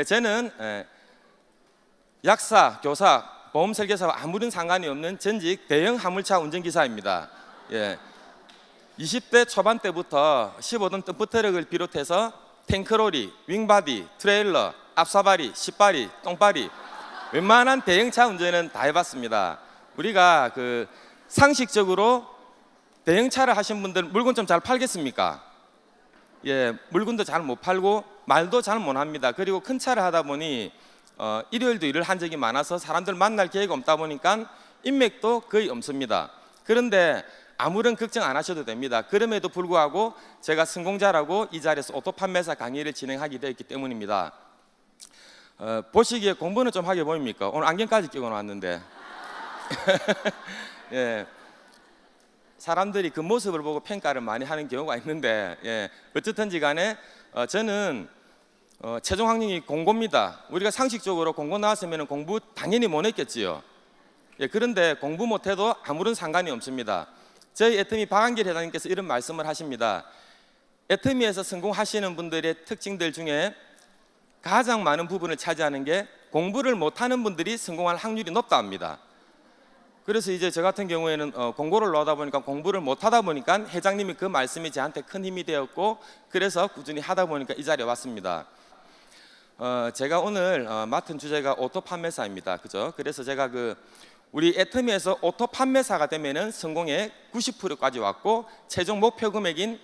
저는 약사, 교사, 보험 설계사와 아무런 상관이 없는 전직 대형 화물차 운전기사입니다. 20대 초반 때부터 15톤 덤프트럭을 비롯해서 탱크로리, 윙바디, 트레일러, 앞사바리, 십바리, 똥바리 웬만한 대형차 운전은 다 해봤습니다. 우리가 상식적으로 대형차를 하신 분들 물건 좀 잘 팔겠습니까? 물건도 잘 못 팔고 말도 잘 못 합니다. 그리고 큰 차를 하다 보니 일요일도 일을 한 적이 많아서 사람들 만날 기회가 없다 보니까 인맥도 거의 없습니다. 그런데 아무런 걱정 안 하셔도 됩니다. 그럼에도 불구하고 제가 성공자라고 이 자리에서 오토 판매사 강의를 진행하게 되었기 때문입니다. 보시기에 공부는 좀 하게 보입니까? 오늘 안경까지 끼고 나왔는데 사람들이 그 모습을 보고 평가를 많이 하는 경우가 있는데 어쨌든지 간에 저는 최종 학력이 공고입니다. 우리가 상식적으로 공고 나왔으면 공부 당연히 못 했겠지요. 그런데 공부 못해도 아무런 상관이 없습니다. 저희 애터미 박한길 회장님께서 이런 말씀을 하십니다. 애터미에서 성공하시는 분들의 특징들 중에 가장 많은 부분을 차지하는 게 공부를 못하는 분들이 성공할 확률이 높다 합니다. 그래서 이제 저 같은 경우에는 공고를 나오다 보니까 공부를 못하다 보니까 회장님이 그 말씀이 저한테 큰 힘이 되었고 그래서 꾸준히 하다 보니까 이 자리에 왔습니다. 제가 오늘 맡은 주제가 오토 판매사입니다. 그죠? 그래서 제가 우리 애터미에서 오토 판매사가 되면은 성공의 90%까지 왔고 최종 목표 금액인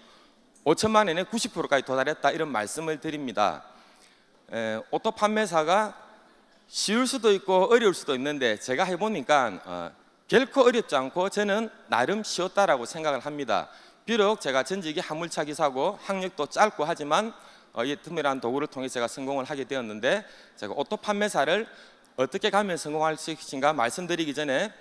5천만 원에 90%까지 도달했다 이런 말씀을 드립니다. 오토 판매사가 쉬울 수도 있고 어려울 수도 있는데 제가 해보니까 결코 어렵지 않고 저는 나름 쉬웠다라고 생각을 합니다. 비록 제가 전직이 화물차 기사고 학력도 짧고 하지만 이 애터미라는 도구를 통해 제가 성공을 하게 되었는데 제가 오토 판매사를 어떻게 가면 성공할 수 있을까 말씀드리기 전에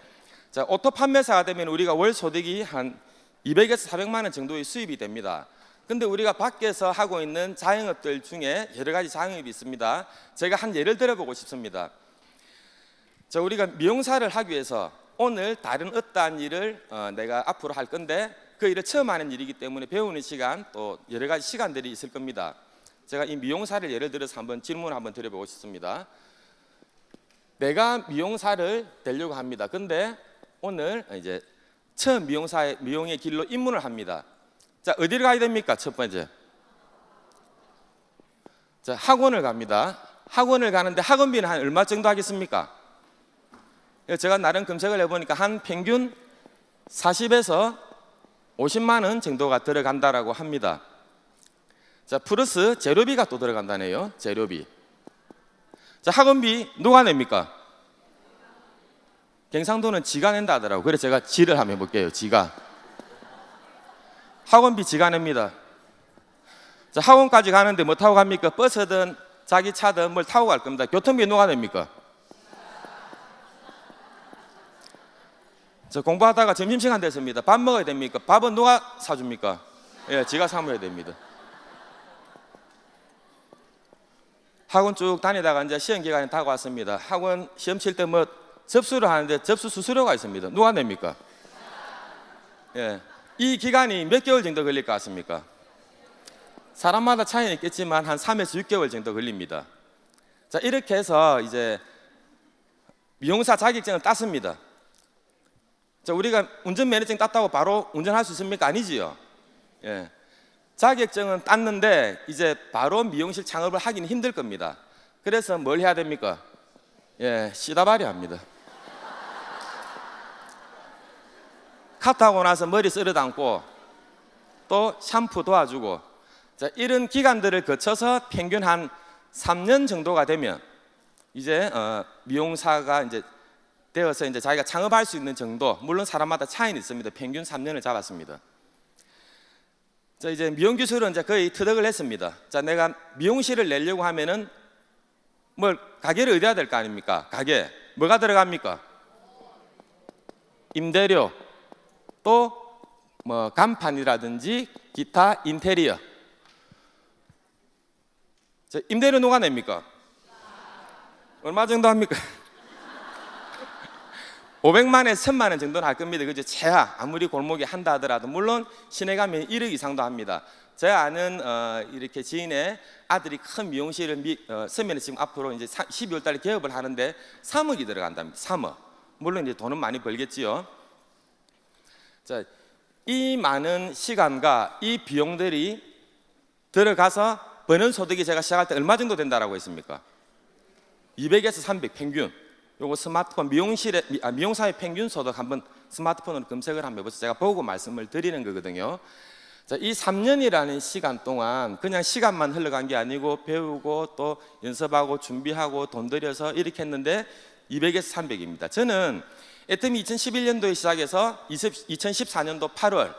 오토 판매사가 되면 우리가 월 소득이 한 200에서 400만 원 정도의 수입이 됩니다. 근데 우리가 밖에서 하고 있는 자영업들 중에 여러 가지 자영업이 있습니다. 제가 한 예를 들어보고 싶습니다. 우리가 미용사를 하기 위해서 오늘 다른 어떠한 일을 내가 앞으로 할 건데 그 일을 처음 하는 일이기 때문에 배우는 시간 또 여러 가지 시간들이 있을 겁니다. 제가 이 미용사를 예를 들어서 한번 질문을 한번 드려보고 싶습니다. 내가 미용사를 되려고 합니다. 근데 오늘 이제 처음 미용의 길로 입문을 합니다. 어디를 가야 됩니까? 첫 번째 학원을 갑니다. 학원을 가는데 학원비는 한 얼마 정도 하겠습니까? 제가 나름 검색을 해보니까 한 평균 40에서 50만 원 정도가 들어간다라고 합니다. 플러스 재료비가 또 들어간다네요. 재료비. 학원비 누가 냅니까? 경상도는 지가 낸다 하더라고요. 그래서 제가 지를 한번 해볼게요. 지가. 학원비 지가 냅니다. 학원까지 가는데 뭐 타고 갑니까? 버스든 자기 차든 뭘 타고 갈 겁니다. 교통비 누가 냅니까? 공부하다가 점심시간 됐습니다. 밥 먹어야 됩니까? 밥은 누가 사줍니까? 지가 사 먹어야 됩니다. 학원 쭉 다니다가 이제 시험 기간에 타고 왔습니다. 학원 시험 칠 때 뭐 접수를 하는데 접수 수수료가 있습니다. 누가 냅니까? 이 기간이 몇 개월 정도 걸릴 것 같습니까? 사람마다 차이는 있겠지만 한 3에서 6개월 정도 걸립니다. 이렇게 해서 이제 미용사 자격증을 땄습니다. 우리가 운전면허증 땄다고 바로 운전할 수 있습니까? 아니지요. 자격증은 땄는데 이제 바로 미용실 창업을 하기는 힘들 겁니다. 그래서 뭘 해야 됩니까? 씨다발이 합니다. 카트하고 나서 머리 쓸어 담고 또 샴푸 도와주고 이런 기간들을 거쳐서 평균 한 3년 정도가 되면 이제 미용사가 이제 되어서 이제 자기가 창업할 수 있는 정도, 물론 사람마다 차이는 있습니다. 평균 3년을 잡았습니다. 이제 미용 기술은 이제 거의 터득을 했습니다. 내가 미용실을 내려고 하면은 가게를 얻어야 될 거 아닙니까? 가게 뭐가 들어갑니까? 임대료, 또 뭐 간판이라든지 기타 인테리어. 임대료 누가 냅니까? 얼마 정도 합니까? 500만에서 1000만 원 정도는 할 겁니다. 그죠? 최하 아무리 골목에 한다 하더라도 물론 시내 가면 1억 이상도 합니다. 제 아는 이렇게 지인의 아들이 큰 미용실을 서면에 지금 앞으로 이제 12월 달에 개업을 하는데 3억이 들어간답니다. 3억. 물론 이제 돈은 많이 벌겠지요. 자, 이 많은 시간과 이 비용들이 들어가서 버는 소득이 제가 시작할 때 얼마 정도 된다라고 했습니까? 200에서 300 평균. 요거 스마트폰 미용사의 평균 소득 한번 스마트폰으로 검색을 한번 해보세요. 제가 보고 말씀을 드리는 거거든요. 자, 이 3년이라는 시간 동안 그냥 시간만 흘러간 게 아니고 배우고 또 연습하고 준비하고 돈 들여서 이렇게 했는데 200에서 300입니다. 저는 애터미 2011년도에 시작해서 2014년도 8월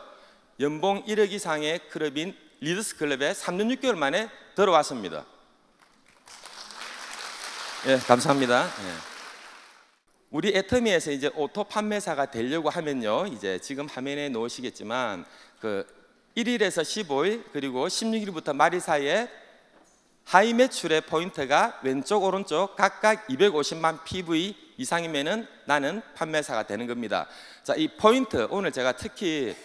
연봉 1억 이상의 클럽인 리더스 클럽에 3년 6개월 만에 들어왔습니다. 예, 감사합니다. 예. 우리 애터미에서 이제 오토 판매사가 되려고 하면요, 이제 지금 화면에 놓으시겠지만 그 1일에서 15일 그리고 16일부터 말일 사이에 하이 매출의 포인트가 왼쪽 오른쪽 각각 250만 PV 이상이면은 나는 판매사가 되는 겁니다. 자, 이 포인트 오늘 제가 특히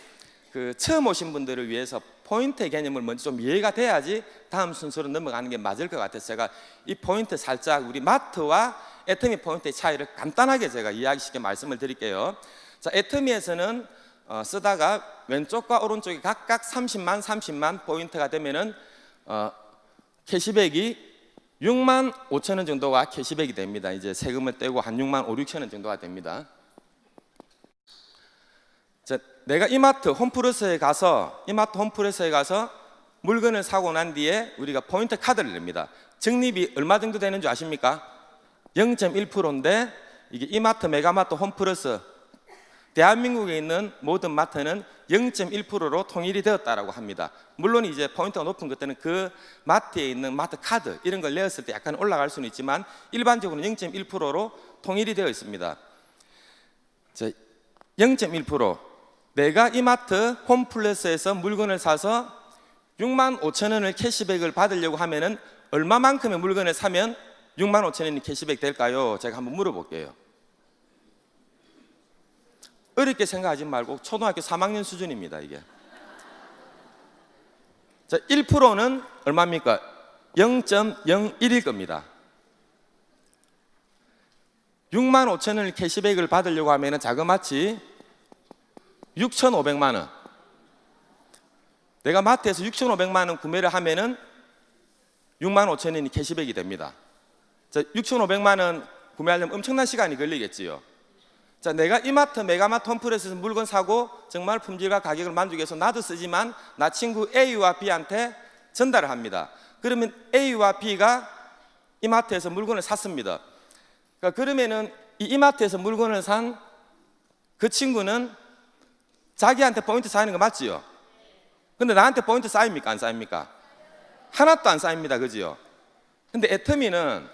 그 처음 오신 분들을 위해서 포인트 개념을 먼저 좀 이해가 돼야지 다음 순서로 넘어가는 게 맞을 것 같아서 제가 이 포인트 살짝 우리 마트와 애터미 포인트의 차이를 간단하게 제가 이야기시켜 말씀을 드릴게요. 자, 애터미에서는 쓰다가 왼쪽과 오른쪽이 각각 30만 포인트가 되면은 캐시백이 6만 5천 원 정도가 캐시백이 됩니다. 이제 세금을 떼고 한 6만 5, 6천 원 정도가 됩니다. 자, 내가 이마트 홈플러스에 가서 물건을 사고 난 뒤에 우리가 포인트 카드를 냅니다. 적립이 얼마 정도 되는 줄 아십니까? 0.1%인데 이게 이마트, 메가마트, 홈플러스 대한민국에 있는 모든 마트는 0.1%로 통일이 되었다라고 합니다. 물론 이제 포인트가 높은 것들은 그 마트에 있는 마트 카드 이런 걸 내었을 때 약간 올라갈 수는 있지만 일반적으로는 0.1%로 통일이 되어 있습니다. 0.1% 내가 이마트 홈플러스에서 물건을 사서 6만 5천 원을 캐시백을 받으려고 하면은 얼마만큼의 물건을 사면 6만 5천 원이 캐시백 될까요? 제가 한번 물어볼게요. 어렵게 생각하지 말고 초등학교 3학년 수준입니다. 이게. 자, 1%는 얼마입니까? 0.01일 겁니다. 6만 5천 원을 캐시백을 받으려고 하면 자그마치 6,500만 원. 내가 마트에서 6,500만 원 구매를 하면은 6만 5천 원이 캐시백이 됩니다. 자, 6,500만 원 구매하려면 엄청난 시간이 걸리겠지요. 자, 내가 이마트, 메가마트, 홈플러스에서 물건 사고 정말 품질과 가격을 만족해서 나도 쓰지만 나 친구 A와 B한테 전달을 합니다. 그러면 A와 B가 이마트에서 물건을 샀습니다. 그러면은 이 이마트에서 물건을 산 그 친구는 자기한테 포인트 쌓이는 거 맞지요? 근데 나한테 포인트 쌓입니까? 안 쌓입니까? 하나도 안 쌓입니다. 그지요? 근데 애터미는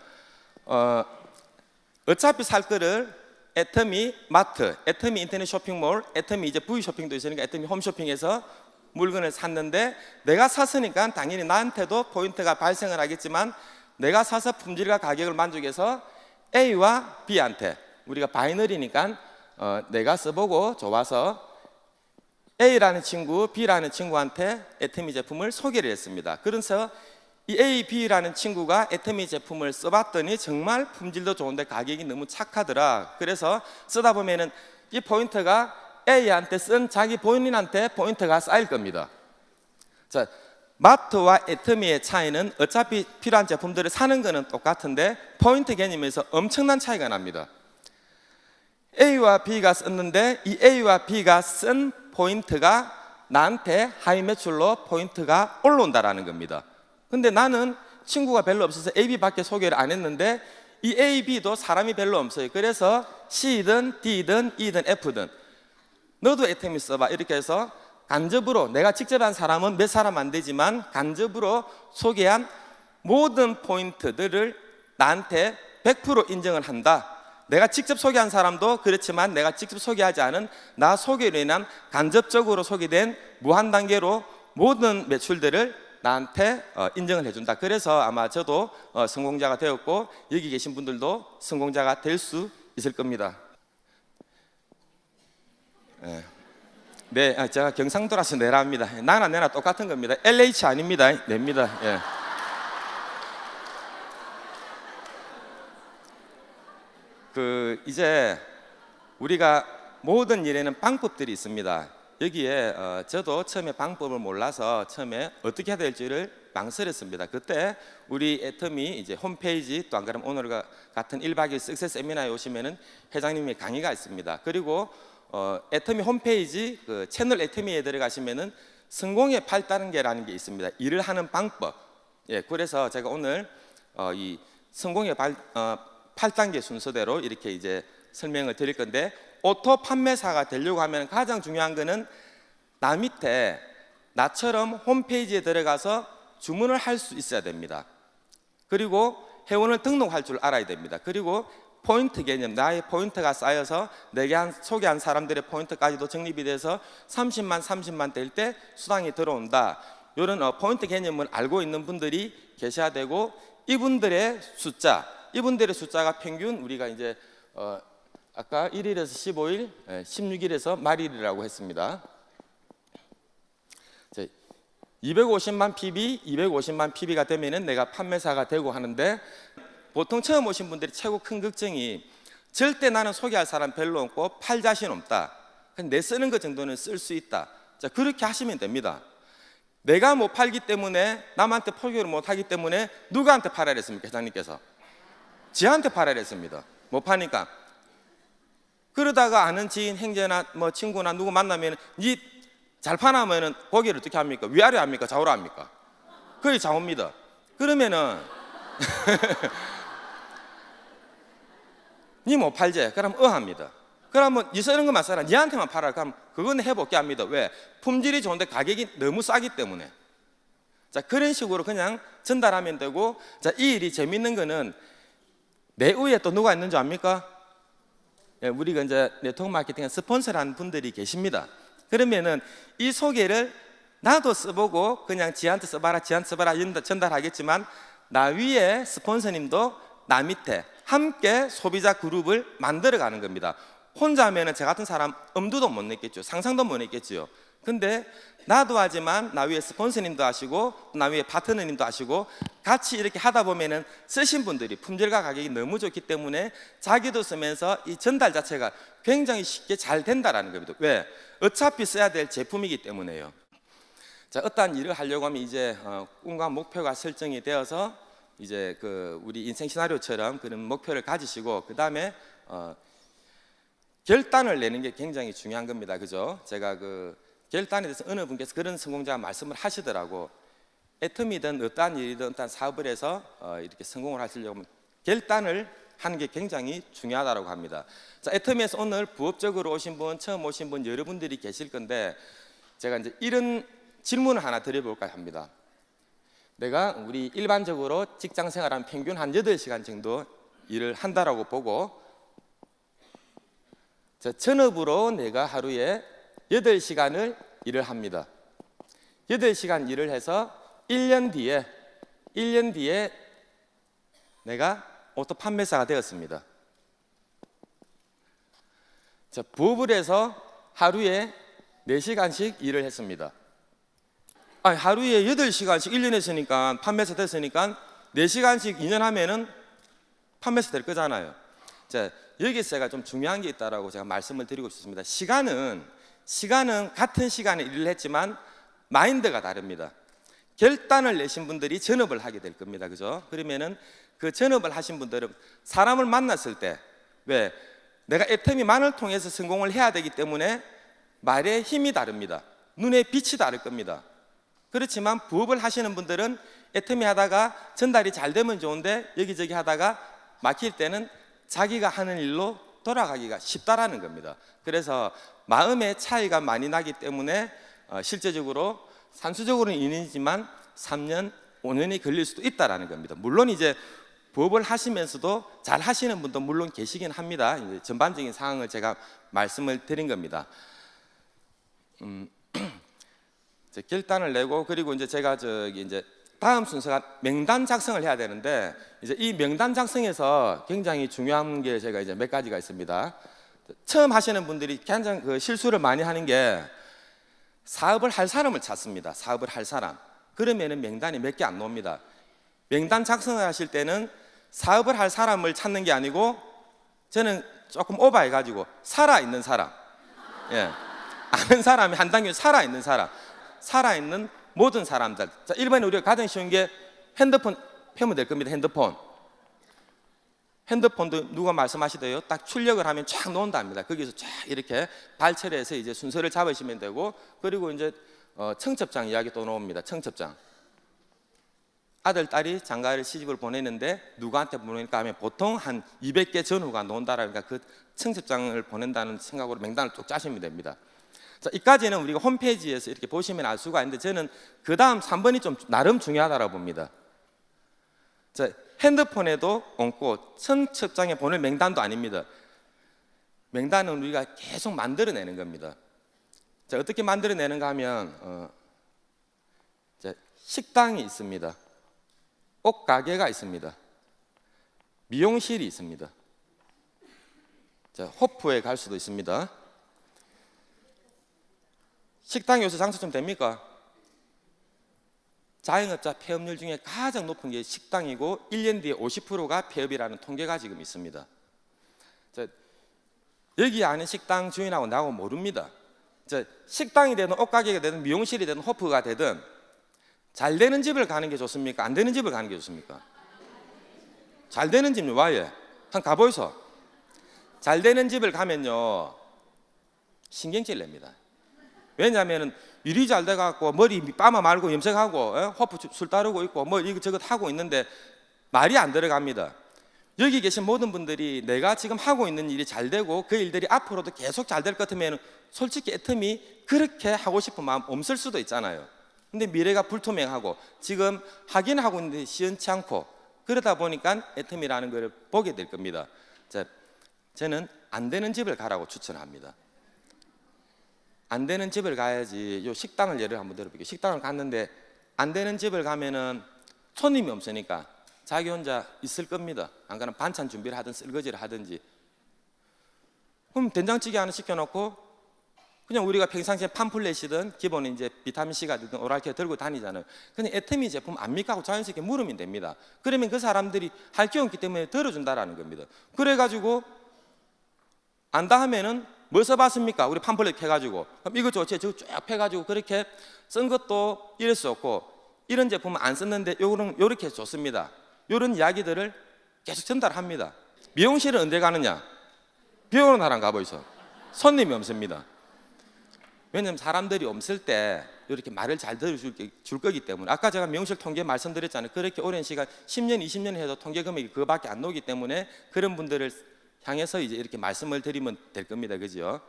어차피 살 거를 애터미 마트, 애터미 인터넷 쇼핑몰, 애터미 이제 V 쇼핑도 있으니까 애터미 홈쇼핑에서 물건을 샀는데 내가 샀으니까 당연히 나한테도 포인트가 발생을 하겠지만 내가 사서 품질과 가격을 만족해서 A와 B한테 우리가 바이너리니까 내가 써보고 좋아서 A라는 친구, B라는 친구한테 애터미 제품을 소개를 했습니다. 그래서 이 A, B라는 친구가 애터미 제품을 써봤더니 정말 품질도 좋은데 가격이 너무 착하더라. 그래서 쓰다 보면은 이 포인트가 A한테 쓴 자기 본인한테 포인트가 쌓일 겁니다. 자, 마트와 애터미의 차이는 어차피 필요한 제품들을 사는 거는 똑같은데 포인트 개념에서 엄청난 차이가 납니다. A와 B가 썼는데 이 A와 B가 쓴 포인트가 나한테 하이 매출로 포인트가 올라온다라는 겁니다. 근데 나는 친구가 별로 없어서 A, B밖에 소개를 안 했는데 이 A, B도 사람이 별로 없어요. 그래서 C든 D든 E든 F든 너도 애터미 써봐 이렇게 해서 간접으로 내가 직접 한 사람은 몇 사람 안 되지만 간접으로 소개한 모든 포인트들을 나한테 100% 인정을 한다. 내가 직접 소개한 사람도 그렇지만 내가 직접 소개하지 않은 나 소개로 인한 간접적으로 소개된 무한 단계로 모든 매출들을 나한테 인정을 해준다. 그래서 아마 저도 성공자가 되었고 여기 계신 분들도 성공자가 될 수 있을 겁니다. 네. 네, 제가 경상도라서 내라입니다. 나나 내나 똑같은 겁니다. LH 아닙니다. 냅니다. 예. 이제 우리가 모든 일에는 방법들이 있습니다. 여기에 저도 처음에 방법을 몰라서 처음에 어떻게 해야 될지를 망설였습니다. 그때 우리 애터미 이제 홈페이지 또 안 그러면 오늘 같은 1박 2일 석세스 세미나에 오시면은 회장님의 강의가 있습니다. 그리고 애터미 홈페이지 그 채널 애터미에 들어가시면은 성공의 8단계라는 게 있습니다. 일을 하는 방법. 예, 그래서 제가 오늘 이 성공의 8단계 순서대로 이렇게 이제 설명을 드릴 건데, 오토 판매사가 되려고 하면 가장 중요한 거는 나 밑에 나처럼 홈페이지에 들어가서 주문을 할 수 있어야 됩니다. 그리고 회원을 등록할 줄 알아야 됩니다. 그리고 포인트 개념, 나의 포인트가 쌓여서 내게 소개한 사람들의 포인트까지도 적립이 돼서 30만 될 때 수당이 들어온다. 이런 포인트 개념을 알고 있는 분들이 계셔야 되고, 이분들의 숫자가 평균 우리가 이제 아까 1일에서 15일, 16일에서 말일이라고 했습니다. 250만 PB가 되면은 내가 판매사가 되고 하는데, 보통 처음 오신 분들이 최고 큰 걱정이 절대 나는 소개할 사람 별로 없고 팔 자신 없다. 그냥 내 쓰는 것 정도는 쓸 수 있다. 자, 그렇게 하시면 됩니다. 내가 못 팔기 때문에, 남한테 포기를 못 하기 때문에 누구한테 팔아야 했습니까? 회장님께서 지한테 팔아야 했습니다. 못 파니까. 그러다가 아는 지인, 형제나 뭐 친구나 누구 만나면 니 잘 파나면은 고개를 어떻게 합니까? 위아래 합니까? 좌우로 합니까? 거의 좌우입니다. 그러면은 니 못 팔지? 그럼 합니다. 그러면 니 쓰는 것만 써라. 니한테만 팔아. 그럼 그건 해볼게 합니다. 왜? 품질이 좋은데 가격이 너무 싸기 때문에. 자, 그런 식으로 그냥 전달하면 되고, 자, 이 일이 재밌는 거는 내 위에 또 누가 있는 줄 압니까? 예, 우리가 이제 네트워크 마케팅에 스폰서라는 분들이 계십니다. 그러면은 이 소개를 나도 써보고 그냥 지한테 써봐라 전달하겠지만, 나 위에 스폰서님도 나 밑에 함께 소비자 그룹을 만들어가는 겁니다. 혼자 하면은 저 같은 사람 엄두도 못 냈겠죠. 상상도 못 냈겠죠. 근데 나도 하지만 나 위에 스폰서님도 하시고 나 위에 파트너님도 하시고 같이 이렇게 하다 보면은 쓰신 분들이 품질과 가격이 너무 좋기 때문에 자기도 쓰면서 이 전달 자체가 굉장히 쉽게 잘 된다라는 겁니다. 왜? 어차피 써야 될 제품이기 때문에요. 자, 어떠한 일을 하려고 하면 이제 꿈과 목표가 설정이 되어서 이제 우리 인생 시나리오처럼 그런 목표를 가지시고, 그 다음에 결단을 내는 게 굉장히 중요한 겁니다. 그죠? 제가 결단에 대해서 어느 분께서 그런 성공자가 말씀을 하시더라고. 애터미든 어떠한 일이든 어떠한 사업을 해서 이렇게 성공을 하시려고 하면 결단을 하는 게 굉장히 중요하다고 합니다. 자, 애터미에서 오늘 부업적으로 오신 분, 처음 오신 분 여러분들이 계실 건데, 제가 이제 이런 질문을 하나 드려볼까 합니다. 내가 우리 일반적으로 직장 생활하면 평균 한 8시간 정도 일을 한다라고 보고, 자, 전업으로 내가 하루에 8시간을 일을 합니다. 8시간 일을 해서 1년 뒤에 내가 오토 판매사가 되었습니다. 자, 부업을 해서 하루에 4시간씩 일을 했습니다. 하루에 8시간씩 1년 했으니까 판매사 됐으니까 4시간씩 2년 하면은 판매사 될 거잖아요. 자, 여기서 제가 좀 중요한 게 있다라고 제가 말씀을 드리고 싶습니다. 시간은 같은 시간에 일을 했지만 마인드가 다릅니다. 결단을 내신 분들이 전업을 하게 될 겁니다. 그죠? 그러면은 그 전업을 하신 분들은 사람을 만났을 때, 왜? 내가 애터미만을 통해서 성공을 해야 되기 때문에 말의 힘이 다릅니다. 눈의 빛이 다를 겁니다. 그렇지만 부업을 하시는 분들은 애터미 하다가 전달이 잘 되면 좋은데 여기저기 하다가 막힐 때는 자기가 하는 일로 돌아가기가 쉽다라는 겁니다. 그래서 마음의 차이가 많이 나기 때문에 실제적으로 산수적으로는 2년이지만 3년, 5년이 걸릴 수도 있다라는 겁니다. 물론 이제 부업을 하시면서도 잘 하시는 분도 물론 계시긴 합니다. 이제 전반적인 상황을 제가 말씀을 드린 겁니다. 결단을 내고, 그리고 이제 제가 이제 다음 순서가 명단 작성을 해야 되는데, 이제 이 명단 작성에서 굉장히 중요한 게 제가 이제 몇 가지가 있습니다. 처음 하시는 분들이 굉장히 실수를 많이 하는 게, 사업을 할 사람을 찾습니다. 사업을 할 사람. 그러면은 명단이 몇 개 안 나옵니다. 명단 작성을 하실 때는 사업을 할 사람을 찾는 게 아니고 저는 조금 오버해가지고 살아있는 사람, 예, 아는 사람이 한 단계 살아있는 사람, 살아있는 모든 사람들. 자, 일반에 우리가 가장 쉬운 게 핸드폰 펴면 될 겁니다. 핸드폰도 누가 말씀하시대요. 딱 출력을 하면 쫙 나온답니다. 거기서 쫙 이렇게 발췌해서 이제 순서를 잡으시면 되고, 그리고 이제 청첩장 이야기 또 나옵니다. 청첩장. 아들, 딸이 장가를 시집을 보내는데 누구한테 보낼까 하면 보통 한 200개 전후가 나온다라니까 그 청첩장을 보낸다는 생각으로 명단을 쭉 짜시면 됩니다. 자, 이까지는 우리가 홈페이지에서 이렇게 보시면 알 수가 있는데 저는 그 다음 3번이 좀 나름 중요하다고 봅니다. 자, 핸드폰에도 얹고 청첩장에 보낼 명단도 아닙니다. 명단은 우리가 계속 만들어내는 겁니다. 자, 어떻게 만들어내는가 하면 자, 식당이 있습니다. 옷가게가 있습니다. 미용실이 있습니다. 자, 호프에 갈 수도 있습니다. 식당 요새 장사 좀 됩니까? 자영업자 폐업률 중에 가장 높은 게 식당이고 1년 뒤에 50%가 폐업이라는 통계가 지금 있습니다. 자, 여기 아는 식당 주인하고 나하고 모릅니다. 자, 식당이 되든 옷가게가 되든 미용실이 되든 호프가 되든 잘 되는 집을 가는 게 좋습니까? 안 되는 집을 가는 게 좋습니까? 잘 되는 집요. 와예. 한 가보이소. 잘 되는 집을 가면요 신경질 냅니다. 왜냐하면 일이 잘 돼갖고 머리 빠마 말고 염색하고 호프 술 따르고 있고 뭐 이것저것 하고 있는데 말이 안 들어갑니다. 여기 계신 모든 분들이 내가 지금 하고 있는 일이 잘 되고 그 일들이 앞으로도 계속 잘 될 것 같으면 솔직히 애터미 그렇게 하고 싶은 마음 없을 수도 있잖아요. 근데 미래가 불투명하고 지금 하긴 하고 있는데 시원치 않고 그러다 보니까 애터미라는 걸 보게 될 겁니다. 자, 저는 안 되는 집을 가라고 추천합니다. 안 되는 집을 가야지. 요 식당을 예를 한번 들어볼게요. 식당을 갔는데 안 되는 집을 가면은 손님이 없으니까 자기 혼자 있을 겁니다. 안 그러면 반찬 준비를 하든 설거지를 하든지. 그럼 된장찌개 하나 시켜놓고 그냥 우리가 평상시에 팜플렛이든 기본 이제 비타민C가 되든 오랄케 들고 다니잖아요. 그냥 애터미 제품 압니까 하고 자연스럽게 물으면 됩니다. 그러면 그 사람들이 할 게 없기 때문에 들어준다라는 겁니다. 그래가지고 안다 하면은 뭐 써봤습니까? 우리 팜플렛 펴가지고 그럼 이거 좋지 저거 쫙 펴가지고 그렇게 쓴 것도 이럴 수 없고 이런 제품은 안 썼는데 요렇게 좋습니다. 이런 이야기들을 계속 전달합니다. 미용실은 언제 가느냐? 비 오는 날 안 가보이소. 손님이 없습니다. 왜냐하면 사람들이 없을 때 이렇게 말을 잘 들어줄 거기 때문에. 아까 제가 미용실 통계 말씀드렸잖아요. 그렇게 오랜 시간 10년, 20년 해도 통계 금액이 그거밖에 안 나오기 때문에 그런 분들을 향해서 이제 이렇게 말씀을 드리면 될 겁니다. 그죠?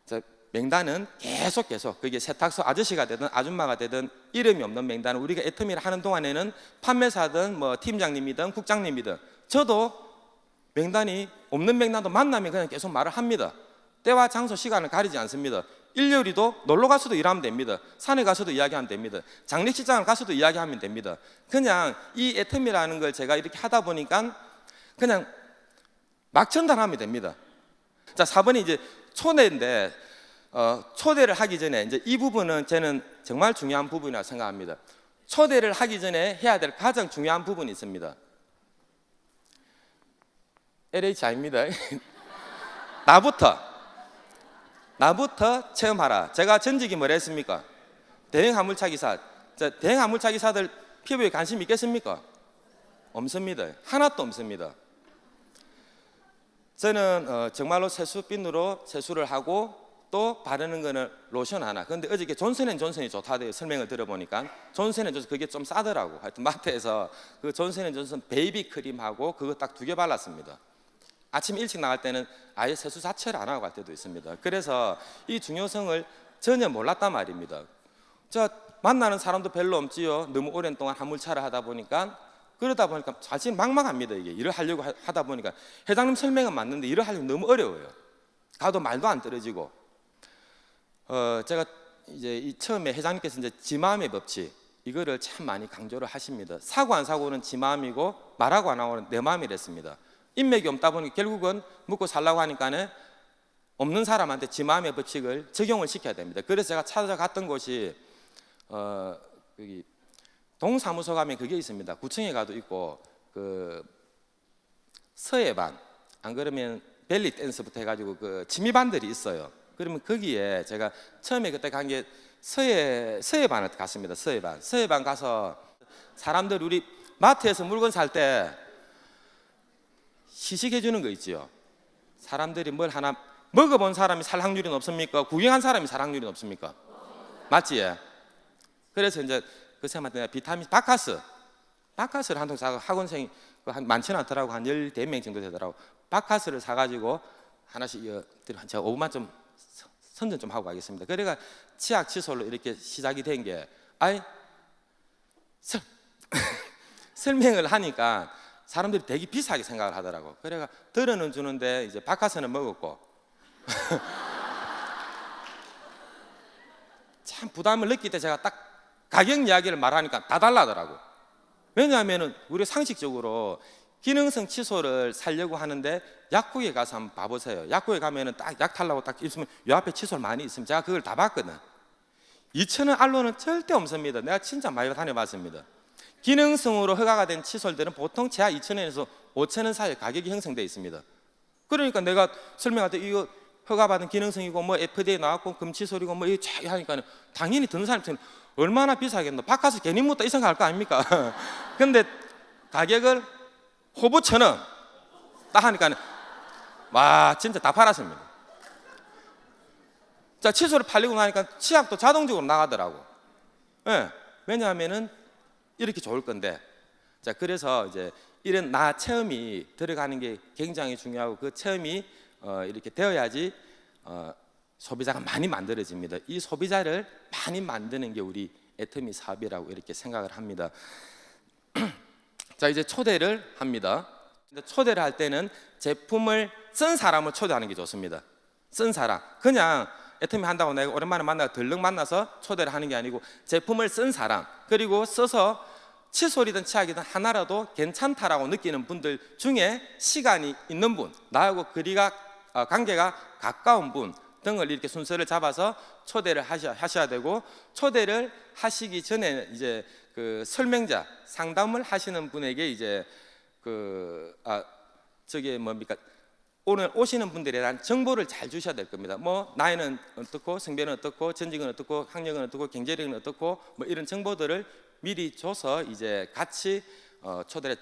자, 명단은 계속 그게 세탁소 아저씨가 되든 아줌마가 되든 이름이 없는 명단은 우리가 애터미를 하는 동안에는 판매사든 뭐 팀장님이든 국장님이든 저도 명단이 없는 명단도 만나면 그냥 계속 말을 합니다. 때와 장소 시간을 가리지 않습니다. 일요일에도 놀러 가서도 일하면 됩니다. 산에 가서도 이야기하면 됩니다. 장례식장을 가서도 이야기하면 됩니다. 그냥 이 애터미라는 걸 제가 이렇게 하다 보니까 그냥 막 전달하면 됩니다. 자, 4번이 이제 초대인데 초대를 하기 전에 이제 이 부분은 저는 정말 중요한 부분이라고 생각합니다. 초대를 하기 전에 해야 될 가장 중요한 부분이 있습니다. LH입니다. 나부터 체험하라. 제가 전직이 뭐라 했습니까? 대형화물차 기사. 자, 대형화물차 기사들 피부에 관심 있겠습니까? 없습니다. 하나도 없습니다. 저는 정말로 세수핀으로 세수를 하고 또 바르는 거는 로션 하나. 그런데 어저께 존슨앤존슨이 좋다고 설명을 들어보니까 존슨앤존슨 그게 좀 싸더라고. 하여튼 마트에서 그 존슨앤존슨 베이비 크림하고 그거 딱 2개 발랐습니다. 아침 일찍 나갈 때는 아예 세수 자체를 안 하고 갈 때도 있습니다. 그래서 이 중요성을 전혀 몰랐단 말입니다. 저 만나는 사람도 별로 없지요. 너무 오랜 동안 화물차를 하다 보니까 그러다 보니까 사실 막막합니다. 이게 일을 하려고 하다 보니까 회장님 설명은 맞는데 일을 하려면 너무 어려워요. 가도 말도 안 떨어지고. 제가 이제 처음에 회장님께서 이제 지 마음의 법칙 이거를 참 많이 강조를 하십니다. 사고 안 사고는 지 마음이고 말하고 안 하고는 내 마음이랬습니다. 인맥이 없다 보니 결국은 먹고 살라고 하니까는 없는 사람한테 지 마음의 법칙을 적용을 시켜야 됩니다. 그래서 제가 찾아갔던 곳이 여기 동사무소 가면 그게 있습니다. 구청에 가도 있고 그 서예반, 안 그러면 벨리 댄스부터 해가지고 그 취미반들이 있어요. 그러면 거기에 제가 처음에 그때 간 게 서예반을 갔습니다. 서예반 가서 사람들 우리 마트에서 물건 살 때 시식해 주는 거 있지요. 사람들이 뭘 하나 먹어본 사람이 살 확률이 높습니까? 구경한 사람이 살 확률이 높습니까? 맞지? 그래서 이제 그 쌤한테 내가 비타민 바카스를 한 통 사고 학원생이 많지는 않더라고. 한 14명 정도 되더라고. 바카스를 사가지고 하나씩 제가 5분만 좀 선전 좀 하고 가겠습니다. 그래가 치약 칫솔로 이렇게 시작이 된 게 설명을 하니까 사람들이 되게 비싸게 생각을 하더라고. 그래가 들어는 주는데 이제 바카스는 먹었고 참 부담을 느낄 때 제가 딱 가격 이야기를 말하니까 다 달라더라고. 왜냐하면 우리 상식적으로 기능성 칫솔을 사려고 하는데 약국에 가서 한번 봐보세요. 약국에 가면은 딱 약 탈라고 딱 있으면 요 앞에 칫솔 많이 있으면 제가 그걸 다 봤거든. 2,000원 알로는 절대 없습니다. 내가 진짜 많이 다녀봤습니다. 기능성으로 허가가 된 칫솔들은 보통 제가 2,000원에서 5,000원 사이에 가격이 형성되어 있습니다. 그러니까 내가 설명할 때 이거 허가받은 기능성이고 뭐 FDA 나왔고 금칫솔이고 뭐 이거 쫙 하니까 당연히 듣는 사람들은 얼마나 비싸겠노? 바카스 괜히 묻다 이 생각할 거 아닙니까? 근데 가격을 호부 1,000원 딱 하니까 와 진짜 다 팔았습니다. 자 칫솔을 팔리고 나니까 치약도 자동적으로 나가더라고. 예, 왜냐하면은 이렇게 좋을 건데. 자 그래서 이제 이런 나 체험이 들어가는 게 굉장히 중요하고 그 체험이 이렇게 되어야지 소비자가 많이 만들어집니다. 이 소비자를 많이 만드는 게 우리 애터미 사업이라고 이렇게 생각을 합니다. 자 이제 초대를 합니다. 초대를 할 때는 제품을 쓴 사람을 초대하는 게 좋습니다. 쓴 사람 그냥 애터미 한다고 내가 오랜만에 만나서 덜렁 만나서 초대를 하는 게 아니고 제품을 쓴 사람 그리고 써서 칫솔이든 치약이든 하나라도 괜찮다라고 느끼는 분들 중에 시간이 있는 분 나하고 거리가 관계가 가까운 분 등을 이렇게 순서를 잡아서 초대를 하셔야 되고 초대를 하시기 전에 이제 그 설명자 상담을 하시는 분에게 이제 저게 뭡니까 오늘 오시는 분들에 대한 정보를 잘 주셔야 될 겁니다. 뭐 나이는 어떻고 성별은 어떻고 전직은 어떻고 학력은 어떻고 경제력은 어떻고 뭐 이런 정보들을 미리 줘서 이제 같이 초대를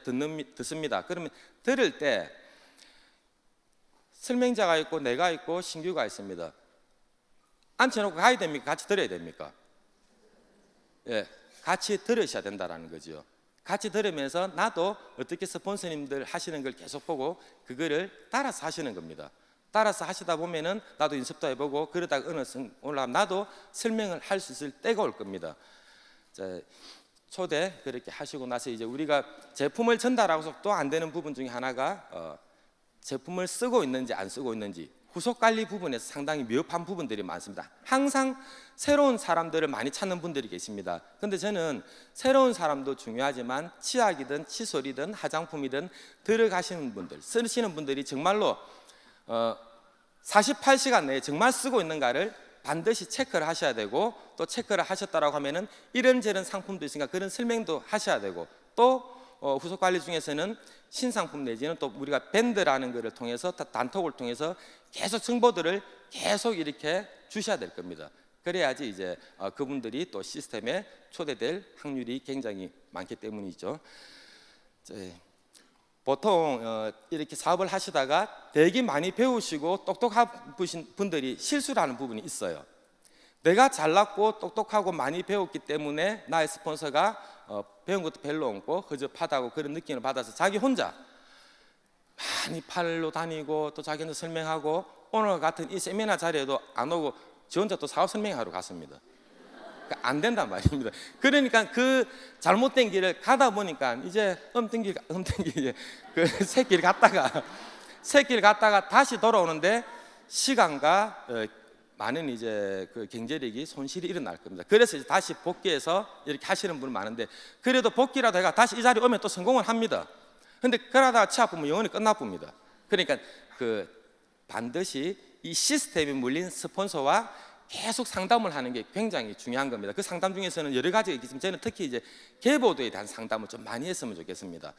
듣습니다. 그러면 들을 때 설명자가 있고 내가 있고 신규가 있습니다. 앉혀놓고 가야 됩니까? 같이 들어야 됩니까? 예, 같이 들으셔야 된다라는 거죠. 같이 들으면서 나도 어떻게 스폰서님들 하시는 걸 계속 보고 그거를 따라서 하시는 겁니다. 따라서 하시다 보면은 나도 연습도 해보고 그러다가 어느 순간 올라가면 나도 설명을 할 수 있을 때가 올 겁니다. 자, 초대 그렇게 하시고 나서 이제 우리가 제품을 전달하고서 또 안 되는 부분 중에 하나가 제품을 쓰고 있는지 안 쓰고 있는지 후속 관리 부분에서 상당히 미흡한 부분들이 많습니다. 항상 새로운 사람들을 많이 찾는 분들이 계십니다. 근데 저는 새로운 사람도 중요하지만 치약이든 칫솔이든 화장품이든 들어가시는 분들, 쓰시는 분들이 정말로 48시간 내에 정말 쓰고 있는가를 반드시 체크를 하셔야 되고 또 체크를 하셨다라고 하면은 이런저런 상품도 있으니까 그런 설명도 하셔야 되고 또 후속 관리 중에서는 신상품 내지는 또 우리가 밴드라는 것을 통해서 단톡을 통해서 계속 정보들을 계속 이렇게 주셔야 될 겁니다. 그래야지 이제 그분들이 또 시스템에 초대될 확률이 굉장히 많기 때문이죠. 보통 이렇게 사업을 하시다가 되게 많이 배우시고 똑똑한 분들이 실수를 하는 부분이 있어요. 내가 잘났고 똑똑하고 많이 배웠기 때문에 나의 스폰서가 배운 것도 별로 없고 허접하다고 그런 느낌을 받아서 자기 혼자 많이 팔로 다니고 또 자기는 설명하고 오늘 같은 이 세미나 자리에도 안 오고 저 혼자 또 사업 설명하러 갔습니다. 그러니까 안 된단 말입니다. 그러니까 그 잘못된 길을 가다 보니까 이제 엄땡길 그 새길 갔다가 다시 돌아오는데 시간과 많은 이제 그 경제력이 손실이 일어날 겁니다. 그래서 이제 다시 복귀해서 이렇게 하시는 분은 많은데 그래도 복귀라도 해가 다시 이 자리에 오면 또 성공을 합니다. 근데 그러다가 치아 부면 영원히 끝나봅니다. 그러니까 그 반드시 이 시스템에 물린 스폰서와 계속 상담을 하는 게 굉장히 중요한 겁니다. 그 상담 중에서는 여러 가지가 있겠지만 저는 특히 이제 계보도에 대한 상담을 좀 많이 했으면 좋겠습니다.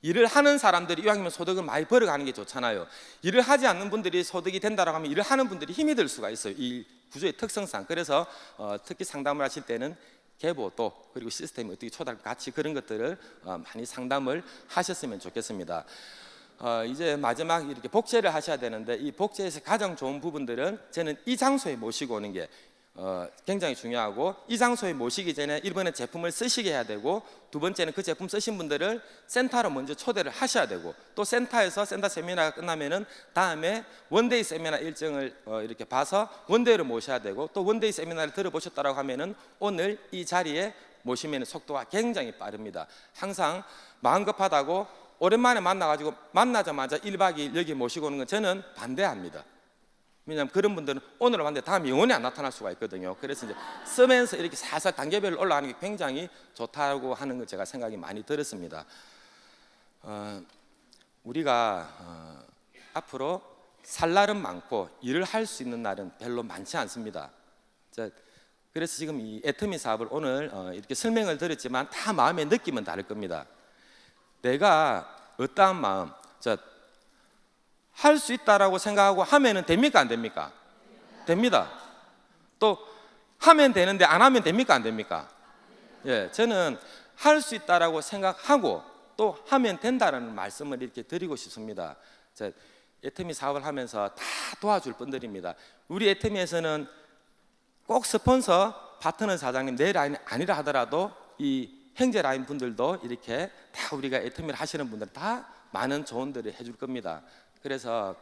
일을 하는 사람들이 이왕이면 소득을 많이 벌어가는 게 좋잖아요. 일을 하지 않는 분들이 소득이 된다라고 하면 일을 하는 분들이 힘이 들 수가 있어요. 이 구조의 특성상. 그래서 특히 상담을 하실 때는 계보도 그리고 시스템이 어떻게 조달 같이 그런 것들을 많이 상담을 하셨으면 좋겠습니다. 이제 마지막 이렇게 복제를 하셔야 되는데 이 복제에서 가장 좋은 부분들은 저는 이 장소에 모시고 오는 게 굉장히 중요하고 이 장소에 모시기 전에 1번에 제품을 쓰시게 해야 되고 두 번째는 그 제품 쓰신 분들을 센터로 먼저 초대를 하셔야 되고 또 센터에서 센터 세미나가 끝나면은 다음에 원데이 세미나 일정을 이렇게 봐서 원데이를 모셔야 되고 또 원데이 세미나를 들어보셨다고 하면은 오늘 이 자리에 모시면 속도가 굉장히 빠릅니다. 항상 마음 급하다고 오랜만에 만나가지고 만나자마자 1박 2일 여기 모시고 오는 건 저는 반대합니다. 왜냐하면 그런 분들은 오늘 왔는데 다음 영원히 안 나타날 수가 있거든요. 그래서 이제 쓰면서 이렇게 살살 단계별로 올라가는 게 굉장히 좋다고 하는 거 제가 생각이 많이 들었습니다. 우리가 앞으로 살 날은 많고 일을 할 수 있는 날은 별로 많지 않습니다. 그래서 지금 이 애터미 사업을 오늘 이렇게 설명을 드렸지만 다 마음의 느낌은 다를 겁니다. 내가 어떠한 마음, 할 수 있다라고 생각하고 하면은 됩니까 안 됩니까? 됩니다. 또 하면 되는데 안 하면 됩니까 안 됩니까? 예, 저는 할 수 있다라고 생각하고 또 하면 된다라는 말씀을 이렇게 드리고 싶습니다. 애터미 사업을 하면서 다 도와줄 분들입니다. 우리 애터미에서는 꼭 스폰서 파트너 사장님 내 라인이 아니라 하더라도 이 형제 라인 분들도 이렇게 다 우리가 애터미를 하시는 분들 다 많은 조언들을 해줄 겁니다. 그래서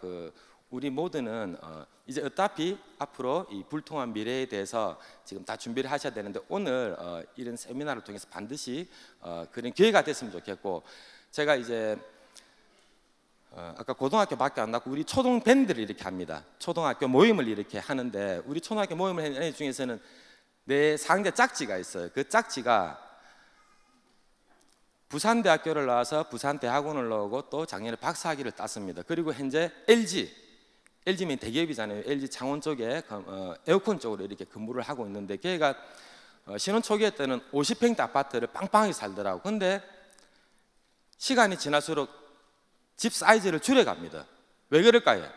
우리 모두는 이제 어차피 앞으로 이 불통한 미래에 대해서 지금 다 준비를 하셔야 되는데 오늘 이런 세미나를 통해서 반드시 그런 기회가 됐으면 좋겠고 제가 이제 아까 고등학교밖에 안 나고 우리 초등 밴드를 이렇게 합니다. 초등학교 모임을 이렇게 하는데 우리 초등학교 모임을 하는 애 중에서는 내 상대 짝지가 있어요. 그 짝지가 부산대학교를 나와서 부산대학원을 나오고 또 작년에 박사학위를 땄습니다. 그리고 현재 LG면 대기업이잖아요. LG 창원 쪽에 에어컨 쪽으로 이렇게 근무를 하고 있는데 걔가 신혼 초기에 때는 50평대 아파트를 빵빵하게 살더라고. 근데 시간이 지날수록 집 사이즈를 줄여갑니다. 왜 그럴까요?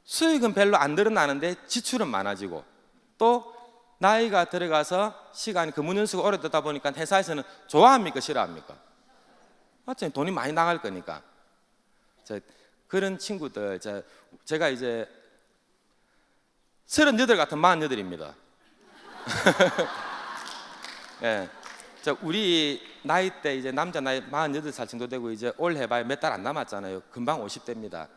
수익은 별로 안 늘어나는데 지출은 많아지고 또 나이가 들어가서 시간이 근무 연수가 오래되다 보니까 회사에서는 좋아합니까 싫어합니까? 맞죠? 돈이 많이 나갈 거니까. 그런 친구들 제가 이제 38 같은 48입니다. 네. 우리 나이 때 이제 남자 나이 48살 정도 되고 이제 올 해봐야 몇 달 안 남았잖아요. 금방 50대입니다.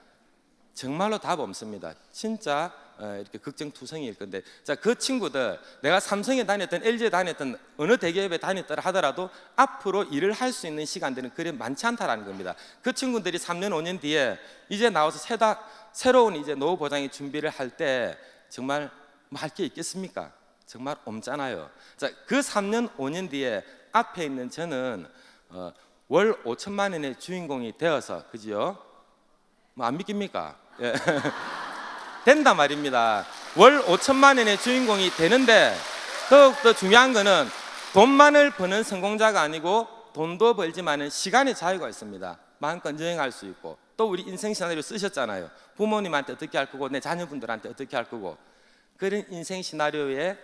정말로 답 없습니다. 진짜 이렇게 걱정투성이일 건데 그 친구들 내가 삼성에 다녔던 LG에 다녔던 어느 대기업에 다녔더라 하더라도 앞으로 일을 할 수 있는 시간들은 그리 많지 않다라는 겁니다. 그 친구들이 3년 5년 뒤에 이제 나와서 새로운 이제 노후 보장의 준비를 할 때 정말 할 게 있겠습니까? 정말 없잖아요. 그 3년 5년 뒤에 앞에 있는 저는 월 5천만 원의 주인공이 되어서 그지요? 뭐 안 믿깁니까? 예. 된다 말입니다. 월 5천만 원의 주인공이 되는데 더욱더 중요한 거는 돈만을 버는 성공자가 아니고 돈도 벌지만은 시간의 자유가 있습니다. 마음껏 여행할 수 있고 또 우리 인생 시나리오 쓰셨잖아요. 부모님한테 어떻게 할 거고 내 자녀분들한테 어떻게 할 거고 그런 인생 시나리오에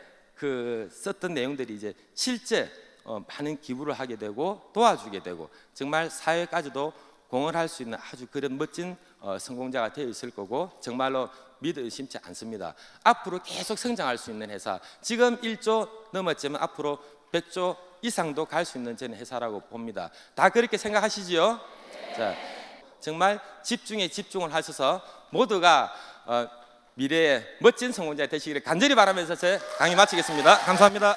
썼던 내용들이 이제 실제 많은 기부를 하게 되고 도와주게 되고 정말 사회까지도 공헌할 수 있는 아주 그런 멋진 성공자가 되어 있을 거고 정말로 믿어 의심치 않습니다. 앞으로 계속 성장할 수 있는 회사 지금 1조 넘었지만 앞으로 100조 이상도 갈 수 있는 저는 회사라고 봅니다. 다 그렇게 생각하시지요? 정말 집중에 집중을 하셔서 모두가 미래의 멋진 성공자 되시기를 간절히 바라면서 제 강의 마치겠습니다. 감사합니다.